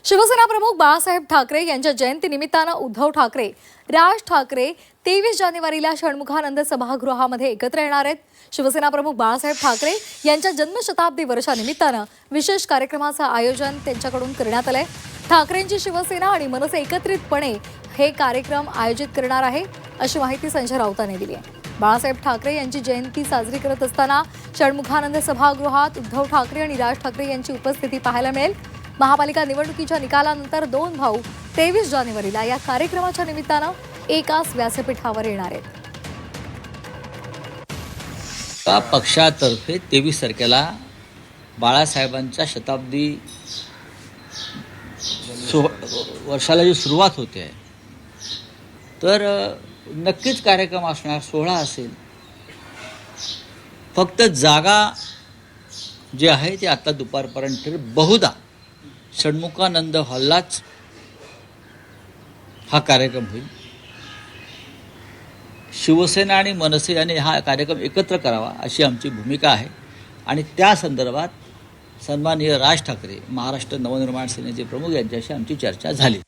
शिवसेना प्रमुख बाळासाहेब ठाकरे यांच्या जयंतीनिमित्तानं उद्धव ठाकरे, राज ठाकरे 23 जानेवारीला षण्मुखानंद सभागृहामध्ये एकत्र येणार आहेत. शिवसेना प्रमुख बाळासाहेब ठाकरे यांच्या जन्मशताब्दी वर्षानिमित्तानं विशेष कार्यक्रमाचं आयोजन त्यांच्याकडून करण्यात आलंय. ठाकरेंची शिवसेना आणि मनसे एकत्रितपणे हे कार्यक्रम आयोजित करणार आहे, अशी माहिती संजय राऊतांनी दिली आहे. बाळासाहेब ठाकरे यांची जयंती साजरी करत असताना षण्मुखानंद सभागृहात उद्धव ठाकरे आणि राज ठाकरे यांची उपस्थिती पाहायला मिळेल. महापालिका निवडणुकीच्या निकालानंतर दोन भाऊ 23 जानेवारीला या कार्यक्रमाच्या निमित्तानं एकाच व्यासपीठावर येणार आहेत. पक्षातर्फे 23 तारखेला बाळासाहेबांच्या शताब्दी वर्षाला जी सुरुवात होते आहे, तर नक्कीच कार्यक्रम असणार, सोहळा असेल. फक्त जागा जी आहे ती आता दुपारपर्यंत बहुधा षण्मुखानंद हॉललाच हा कार्यक्रम होईल. शिवसेना आणि मनसे यांनी हा कार्यक्रम एकत्र करावा अशी आमची भूमिका आहे आणि त्या संदर्भात सन्माननीय राज ठाकरे, महाराष्ट्र नवनिर्माण सेनेचे प्रमुख यांच्याशी आमची चर्चा झाली.